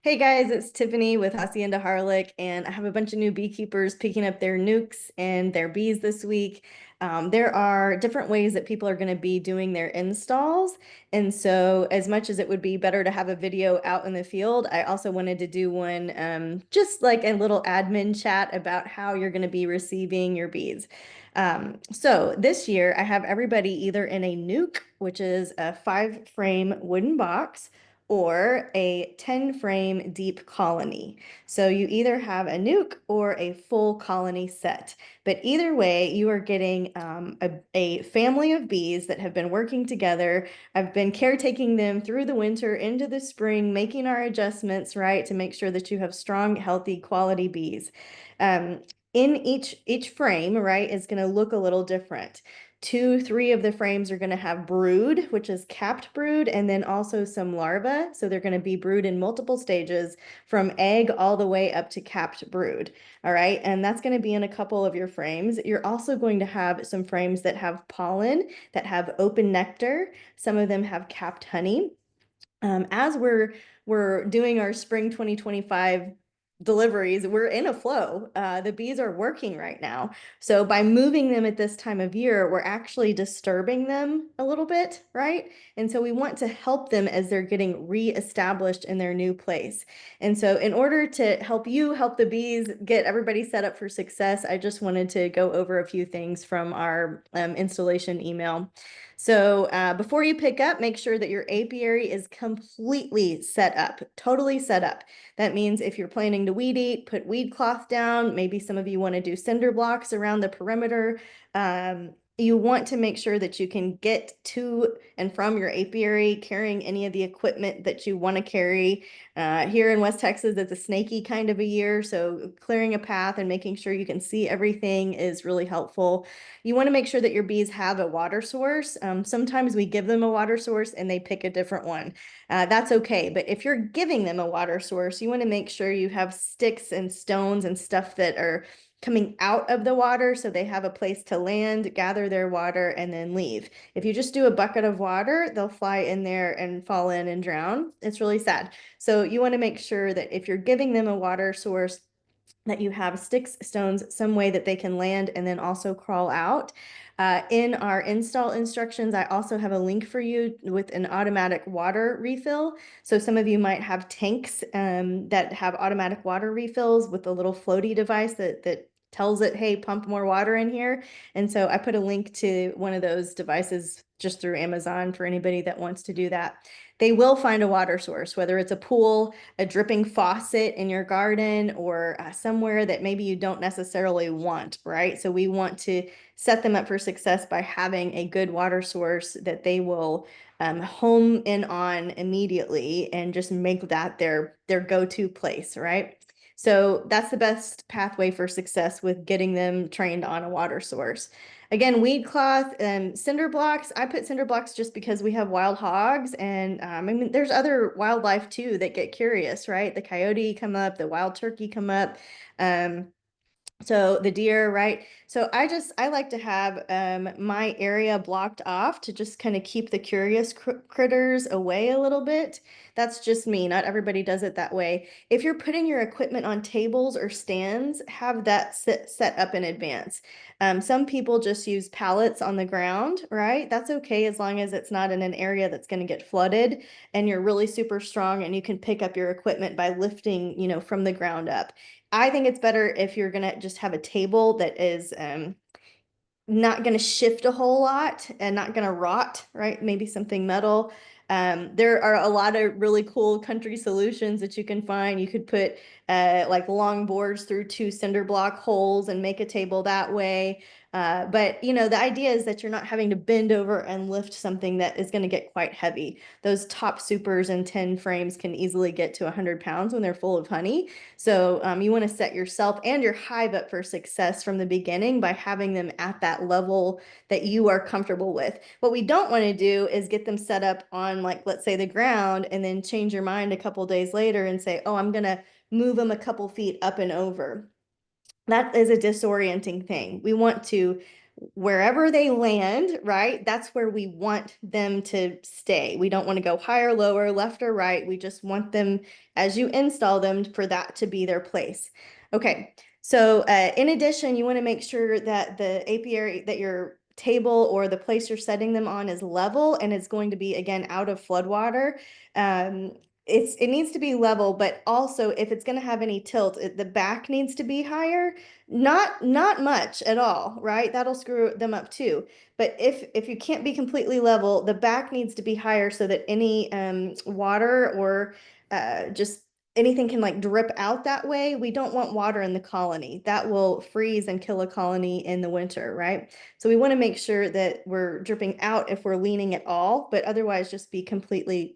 Hey guys, it's Tiffany with Hacienda Harlech, and I have a bunch of new beekeepers picking up their nucs and their bees this week. There are different ways that people are going to be doing their installs. And so, as much as it would be better to have a video out in the field, I also wanted to do one just like a little admin chat about how you're going to be receiving your bees. So this year, I have everybody either in a nuc, which is a 5-frame wooden box, or a 10-frame deep colony. So you either have a nuc or a full colony set. But either way, you are getting a family of bees that have been working together. I've been caretaking them through the winter into the spring, making our adjustments, right, to make sure that you have strong, healthy, quality bees. Um, in each frame, right, is going to look a little different. 3 of the frames are going to have brood, which is capped brood, and then also some larvae. So they're going to be brood in multiple stages from egg all the way up to capped brood. All right. And that's going to be in a couple of your frames. You're also going to have some frames that have pollen, that have open nectar. Some of them have capped honey. As we're doing our spring 2025 deliveries, we're in a flow. The bees are working right now. So by moving them at this time of year, we're actually disturbing them a little bit, right? And so we want to help them as they're getting reestablished in their new place. And so in order to help you help the bees get everybody set up for success, I just wanted to go over a few things from our installation email. So before you pick up, make sure that your apiary is completely set up, totally set up. That means if you're planning to weed eat, put weed cloth down. Maybe some of you want to do cinder blocks around the perimeter. You want to make sure that you can get to and from your apiary carrying any of the equipment that you want to carry. Here in West Texas, it's a snaky kind of a year, so clearing a path and making sure you can see everything is really helpful. You want to make sure that your bees have a water source. Sometimes we give them a water source and they pick a different one. That's okay. But if you're giving them a water source, you want to make sure you have sticks and stones and stuff that are coming out of the water so they have a place to land, gather their water, and then leave. If you just do a bucket of water, they'll fly in there and fall in and drown. It's really sad. So you want to make sure that if you're giving them a water source, that you have sticks, stones, some way that they can land and then also crawl out. In our install instructions, I also have a link for you with an automatic water refill. So some of you might have tanks that have automatic water refills with a little floaty device that tells it, hey, pump more water in here. And so I put a link to one of those devices just through Amazon for anybody that wants to do that. They will find a water source, whether it's a pool, a dripping faucet in your garden, or somewhere that maybe you don't necessarily want, right? So we want to set them up for success by having a good water source that they will home in on immediately and just make that their go-to place, right? So that's the best pathway for success with getting them trained on a water source. Again, weed cloth and cinder blocks. I put cinder blocks just because we have wild hogs, and I mean, there's other wildlife too that get curious, right? The coyote come up, the wild turkey come up. Um, so the deer, right? So I like to have my area blocked off to just kind of keep the curious critters away a little bit. That's just me. Not everybody does it that way. If you're putting your equipment on tables or stands, have that set up in advance. Some people just use pallets on the ground, right? That's okay as long as it's not in an area that's going to get flooded and you're really super strong and you can pick up your equipment by lifting, from the ground up. I think it's better if you're gonna just have a table that is not going to shift a whole lot and not going to rot, right? Maybe something metal. There are a lot of really cool country solutions that you can find. You could put like long boards through 2 cinder block holes and make a table that way. But the idea is that you're not having to bend over and lift something that is going to get quite heavy. Those top supers and 10 frames can easily get to 100 pounds when they're full of honey. So you want to set yourself and your hive up for success from the beginning by having them at that level that you are comfortable with. What we don't want to do is get them set up on, like, let's say the ground, and then change your mind a couple days later and say, oh, I'm going to move them a couple feet up and over. That is a disorienting thing. We want to wherever they land, right? That's where we want them to stay. We don't want to go higher, lower, left or right. We just want them, as you install them, for that to be their place. Okay, so in addition, you want to make sure that the apiary, that your table or the place you're setting them on is level and it's going to be, again, out of floodwater. Um, it needs to be level, but also if it's going to have any tilt, the back needs to be higher. Not much at all, right? That'll screw them up too. But if you can't be completely level, the back needs to be higher so that any water or just anything can like drip out that way. We don't want water in the colony. That will freeze and kill a colony in the winter, right? So we want to make sure that we're dripping out if we're leaning at all, but otherwise just be completely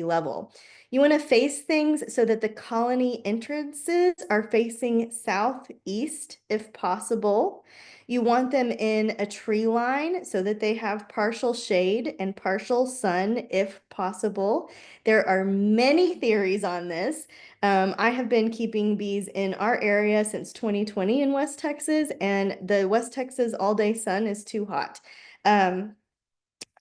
level. You want to face things so that the colony entrances are facing southeast if possible. You want them in a tree line so that they have partial shade and partial sun if possible. There are many theories on this. I have been keeping bees in our area since 2020 in West Texas, and the West Texas all-day sun is too hot.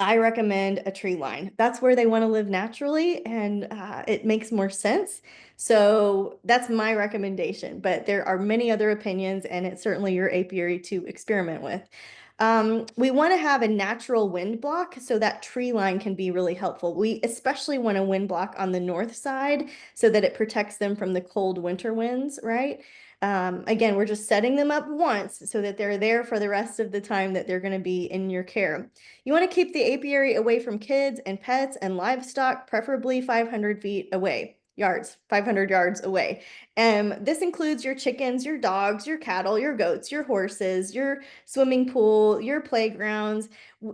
I recommend a tree line. That's where they want to live naturally, and it makes more sense. So that's my recommendation, but there are many other opinions, and it's certainly your apiary to experiment with. We want to have a natural wind block so that tree line can be really helpful. We especially want a wind block on the north side so that it protects them from the cold winter winds, right? Again, we're just setting them up once so that they're there for the rest of the time that they're going to be in your care. You want to keep the apiary away from kids and pets and livestock, preferably 500 feet away. 500 yards away. This includes your chickens, your dogs, your cattle, your goats, your horses, your swimming pool, your playgrounds,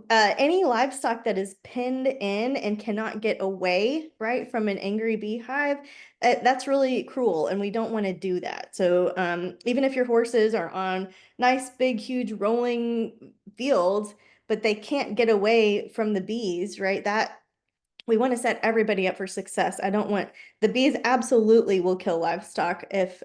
any livestock that is pinned in and cannot get away, right, from an angry beehive. That's really cruel, and we don't want to do that. So even if your horses are on nice, big, huge rolling fields, but they can't get away from the bees, right? That we want to set everybody up for success. I don't want the bees absolutely will kill livestock if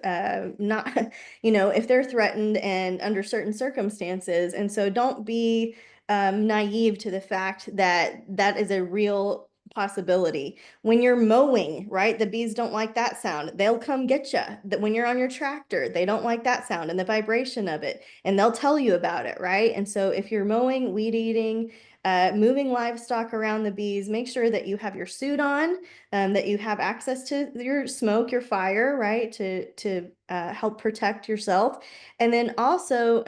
not, if they're threatened and under certain circumstances. And so don't be naive to the fact that that is a real possibility. When you're mowing, right, the bees don't like that sound. They'll come get you. That when you're on your tractor, they don't like that sound and the vibration of it, and they'll tell you about it, right? And so if you're mowing, weed eating, moving livestock around the bees, make sure that you have your suit on, that you have access to your smoke, your fire, right, to help protect yourself. And then also,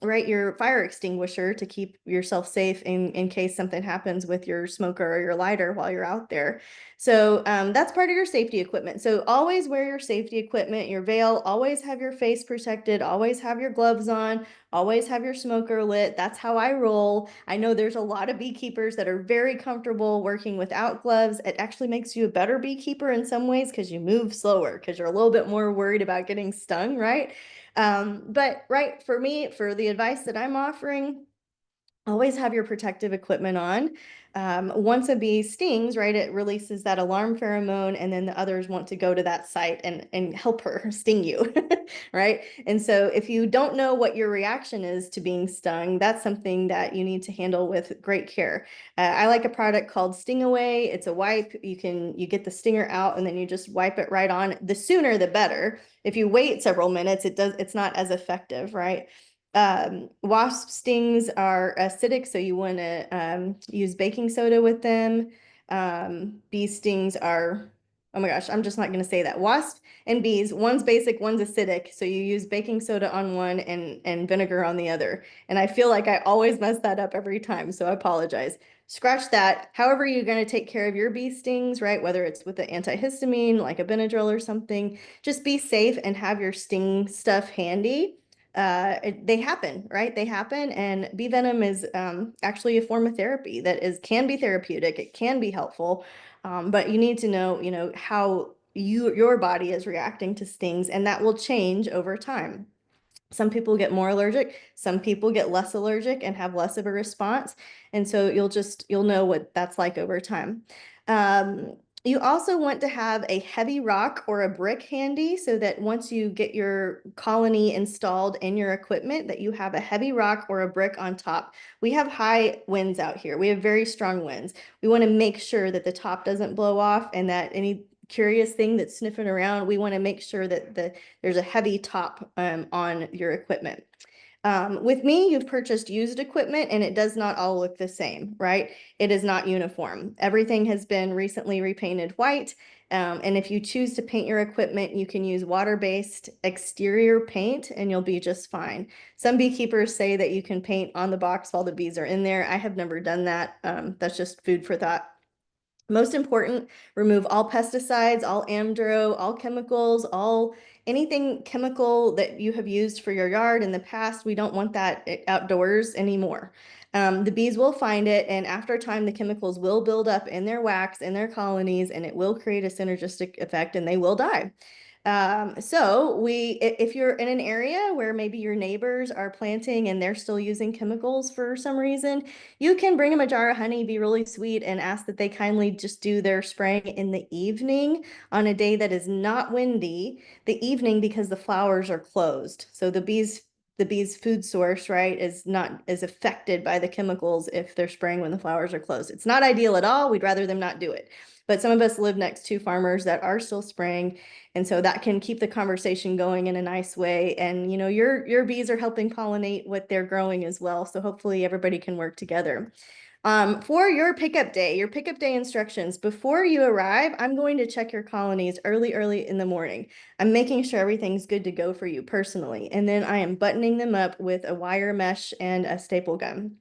right, your fire extinguisher to keep yourself safe in case something happens with your smoker or your lighter while you're out there. So that's part of your safety equipment. So always wear your safety equipment, your veil, always have your face protected, always have your gloves on, always have your smoker lit. That's how I roll. I know there's a lot of beekeepers that are very comfortable working without gloves. It actually makes you a better beekeeper in some ways because you move slower, because you're a little bit more worried about getting stung, right? But right, for me, for the advice that I'm offering, always have your protective equipment on. Once a bee stings, right, it releases that alarm pheromone, and then the others want to go to that site and help her sting you, right? And so if you don't know what your reaction is to being stung, that's something that you need to handle with great care. I like a product called Sting Away. It's a wipe. You get the stinger out and then you just wipe it right on. The sooner the better. If you wait several minutes, it's not as effective, right? Wasp stings are acidic, so you want to use baking soda with them. Bee stings are, oh my gosh, I'm just not going to say that. Wasp and bees, one's basic, one's acidic, so you use baking soda on one and vinegar on the other. And I feel like I always mess that up every time, so I apologize. Scratch that. However you're going to take care of your bee stings, right? Whether it's with the antihistamine, like a Benadryl or something, just be safe and have your sting stuff handy. They happen, right? They happen, and bee venom is actually a form of therapy that can be therapeutic. It can be helpful, but you need to know, how your body is reacting to stings, and that will change over time. Some people get more allergic, some people get less allergic and have less of a response. And so you'll know what that's like over time. You also want to have a heavy rock or a brick handy so that once you get your colony installed in your equipment, that you have a heavy rock or a brick on top. We have high winds out here. We have very strong winds. We want to make sure that the top doesn't blow off and that any curious thing that's sniffing around, we want to make sure that there's a heavy top on your equipment. With me, you've purchased used equipment and it does not all look the same, right? It is not uniform. Everything has been recently repainted white. And if you choose to paint your equipment, you can use water-based exterior paint and you'll be just fine. Some beekeepers say that you can paint on the box while the bees are in there. I have never done that. That's just food for thought. Most important, remove all pesticides, all amdro, all chemicals, all anything chemical that you have used for your yard in the past. We don't want that outdoors anymore. The bees will find it, and after a time, the chemicals will build up in their wax, in their colonies, and it will create a synergistic effect, and they will die. If you're in an area where maybe your neighbors are planting and they're still using chemicals for some reason, you can bring them a jar of honey, be really sweet, and ask that they kindly just do their spraying in the evening on a day that is not windy, the evening because the flowers are closed. So the bees food source, right, is not as affected by the chemicals if they're spraying when the flowers are closed. It's not ideal at all. We'd rather them not do it. But some of us live next to farmers that are still spraying, and so that can keep the conversation going in a nice way. And your bees are helping pollinate what they're growing as well. So hopefully everybody can work together. For your pickup day instructions, before you arrive, I'm going to check your colonies early in the morning. I'm making sure everything's good to go for you personally. And then I am buttoning them up with a wire mesh and a staple gun.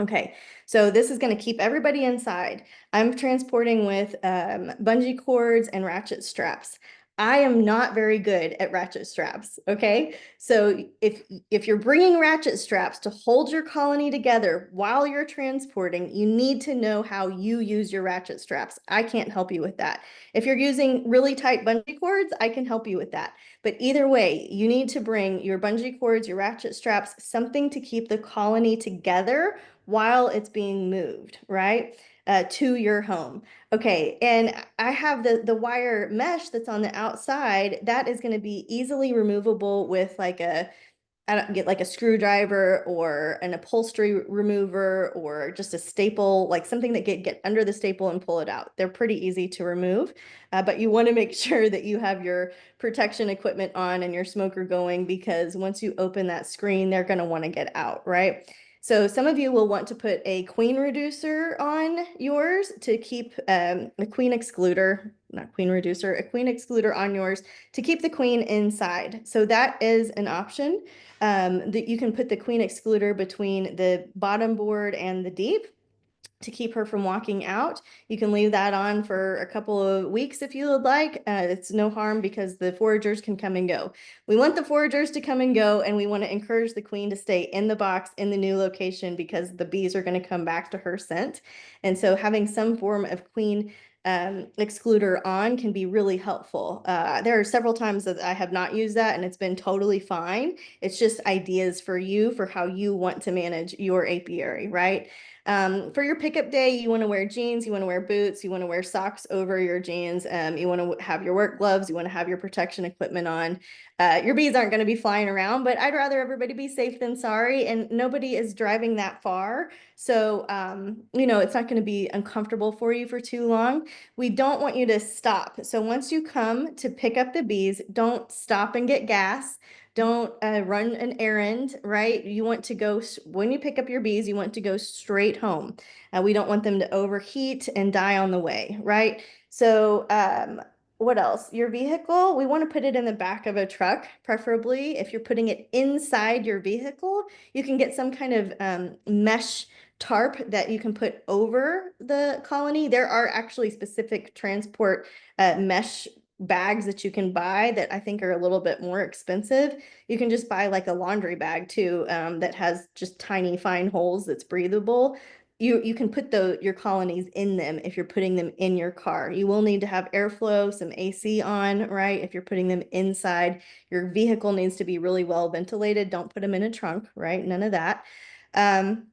Okay, so this is going to keep everybody inside. I'm transporting with bungee cords and ratchet straps. I am not very good at ratchet straps, okay? So if you're bringing ratchet straps to hold your colony together while you're transporting, you need to know how you use your ratchet straps. I can't help you with that. If you're using really tight bungee cords, I can help you with that. But either way, you need to bring your bungee cords, your ratchet straps, something to keep the colony together while it's being moved, right? To your home. Okay, and I have the wire mesh that's on the outside. That is going to be easily removable with like I don't get like a screwdriver or an upholstery remover or just a staple, like something that get under the staple and pull it out. They're pretty easy to remove, but you want to make sure that you have your protection equipment on and your smoker going, because once you open that screen, they're going to want to get out, right? So some of you will want to put a queen reducer on yours to keep a queen excluder, not queen reducer, a queen excluder on yours to keep the queen inside. So that is an option. That you can put the queen excluder between the bottom board and the deep to keep her from walking out. You can leave that on for a couple of weeks if you would like. It's no harm because the foragers can come and go. We want the foragers to come and go, and we want to encourage the queen to stay in the box in the new location because the bees are going to come back to her scent. And so having some form of queen excluder on can be really helpful. There are several times that I have not used that and it's been totally fine. It's just ideas for you for how you want to manage your apiary, right? For your pickup day, you want to wear jeans, you want to wear boots, you want to wear socks over your jeans, you want to have your work gloves, you want to have your protection equipment on. Your bees aren't going to be flying around, but I'd rather everybody be safe than sorry, and nobody is driving that far. So, it's not going to be uncomfortable for you for too long. We don't want you to stop. So once you come to pick up the bees, don't stop and get gas. Don't run an errand, right? You want to go, when you pick up your bees, you want to go straight home. We don't want them to overheat and die on the way, right? So what else? Your vehicle, we want to put it in the back of a truck, preferably. If you're putting it inside your vehicle, you can get some kind of mesh tarp that you can put over the colony. There are actually specific transport mesh bags that you can buy that I think are a little bit more expensive. You can just buy like a laundry bag too, that has just tiny fine holes that's breathable. You can put your colonies in them if you're putting them in your car. You will need to have airflow, some AC on, right? If you're putting them inside, your vehicle needs to be really well ventilated. Don't put them in a trunk, right? None of that. Um,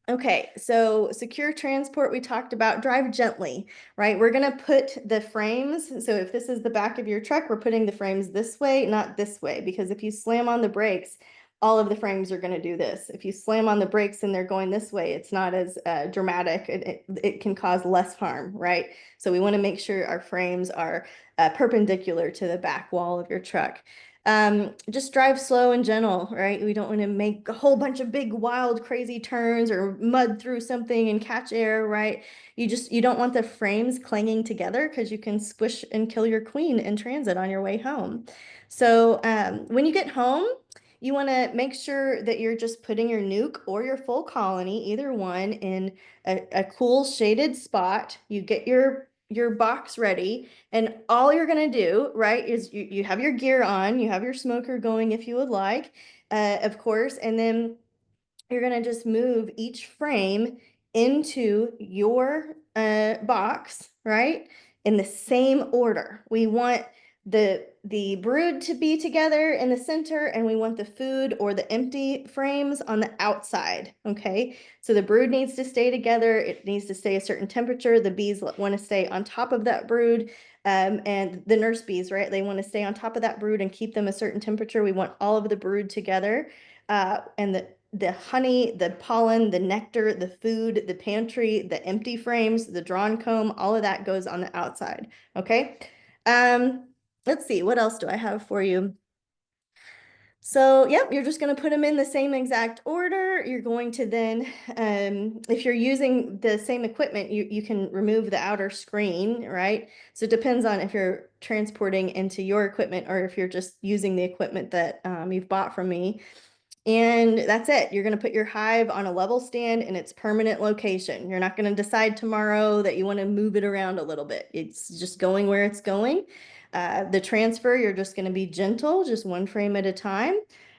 Okay, so secure transport, we talked about drive gently, right? We're gonna put the frames, so if this is the back of your truck, we're putting the frames this way, not this way, because if you slam on the brakes, all of the frames are gonna do this. If you slam on the brakes and they're going this way, it's not as dramatic. It can cause less harm, right? So we wanna make sure our frames are perpendicular to the back wall of your truck. Just drive slow and gentle, right? We don't want to make a whole bunch of big, wild, crazy turns or mud through something and catch air, right? You don't want the frames clanging together because you can squish and kill your queen in transit on your way home. So when you get home, you want to make sure that you're just putting your nuke or your full colony, either one, in a cool shaded spot. You get your box ready, and all you're going to do, right, is you have your gear on, you have your smoker going if you would like, of course, and then you're going to just move each frame into your box, right? In the same order. We want the brood to be together in the center, and we want the food or the empty frames on the outside, okay? So the brood needs to stay together. It needs to stay a certain temperature. The bees want to stay on top of that brood. And the nurse bees, right? They want to stay on top of that brood and keep them a certain temperature. We want all of the brood together. And the honey, the pollen, the nectar, the food, the pantry, the empty frames, the drawn comb, all of that goes on the outside, okay? Let's see, what else do I have for you? So, yep, you're just going to put them in the same exact order. You're going to then, if you're using the same equipment, you can remove the outer screen, right? So it depends on if you're transporting into your equipment or if you're just using the equipment that you've bought from me. And that's it. You're going to put your hive on a level stand in its permanent location. You're not going to decide tomorrow that you want to move it around a little bit. It's just going where it's going. The transfer, you're just going to be gentle, just one frame at a time.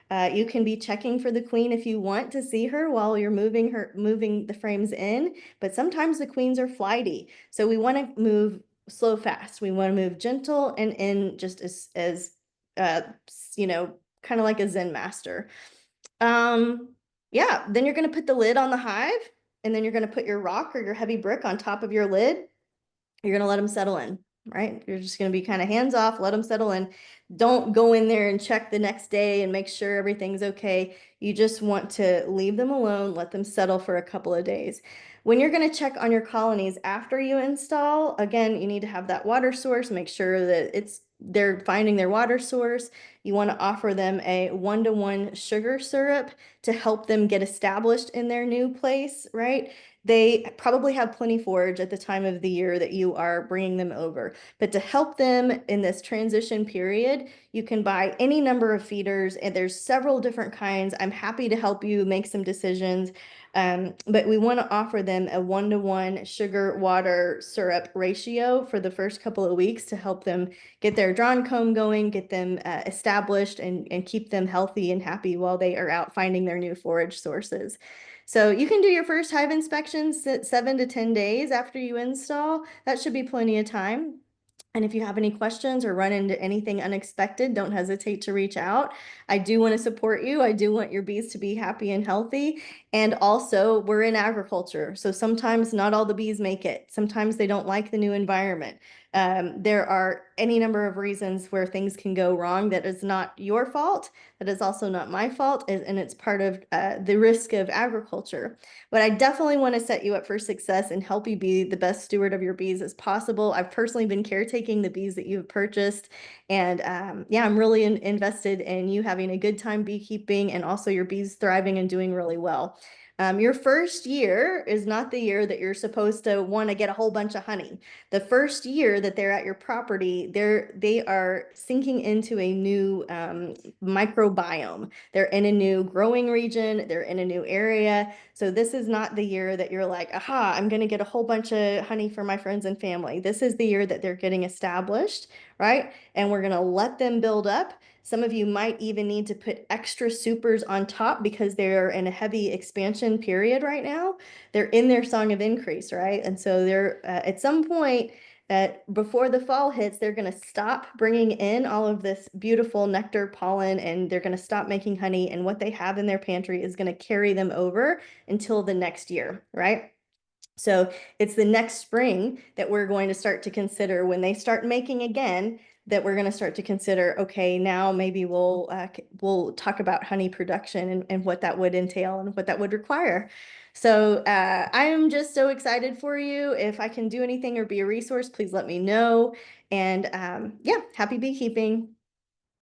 You can be checking for the queen if you want to see her while you're moving the frames in. But sometimes the queens are flighty. So we want to move slow, fast. We want to move gentle and in just as uh, you know, kind of like a Zen master. Yeah, then you're going to put the lid on the hive, and then you're going to put your rock or your heavy brick on top of your lid. You're going to let them settle in, right? You're just going to be kind of hands off, let them settle in. Don't go in there and check the next day and make sure everything's okay. You just want to leave them alone, let them settle for a couple of days. When you're going to check on your colonies after you install, again, you need to have that water source, make sure that they're finding their water source. You want to offer them a 1-to-1 sugar syrup to help them get established in their new place, right? They probably have plenty forage at the time of the year that you are bringing them over. But to help them in this transition period, you can buy any number of feeders, and there's several different kinds. I'm happy to help you make some decisions. But we want to offer them a 1-to-1 sugar water syrup ratio for the first couple of weeks to help them get their drawn comb going, get them established, and keep them healthy and happy while they are out finding their new forage sources. So you can do your first hive inspections 7 to 10 days after you install. That should be plenty of time. And if you have any questions or run into anything unexpected, don't hesitate to reach out. I do want to support you. I do want your bees to be happy and healthy. And also, we're in agriculture, so sometimes not all the bees make it. Sometimes they don't like the new environment. There are any number of reasons where things can go wrong that is not your fault. That is also not my fault, and it's part of the risk of agriculture. But I definitely want to set you up for success and help you be the best steward of your bees as possible. I've personally been caretaking the bees that you've purchased, and yeah, I'm really invested in you having a good time beekeeping and also your bees thriving and doing really well. Your first year is not the year that you're supposed to want to get a whole bunch of honey. The first year that they're at your property, they are sinking into a new microbiome. They're in a new growing region. They're in a new area. So this is not the year that you're like, aha, I'm going to get a whole bunch of honey for my friends and family. This is the year that they're getting established, right? And we're going to let them build up. Some of you might even need to put extra supers on top because they're in a heavy expansion period right now. They're in their song of increase, right? And so they're at some point, that before the fall hits, they're going to stop bringing in all of this beautiful nectar, pollen, and they're going to stop making honey. And what they have in their pantry is going to carry them over until the next year, right? So it's the next spring that we're going to start to consider when they start making again, that we're going to start to consider, okay, now maybe we'll talk about honey production and what that would entail and what that would require. So I am just so excited for you. If I can do anything or be a resource, please let me know. And yeah, happy beekeeping.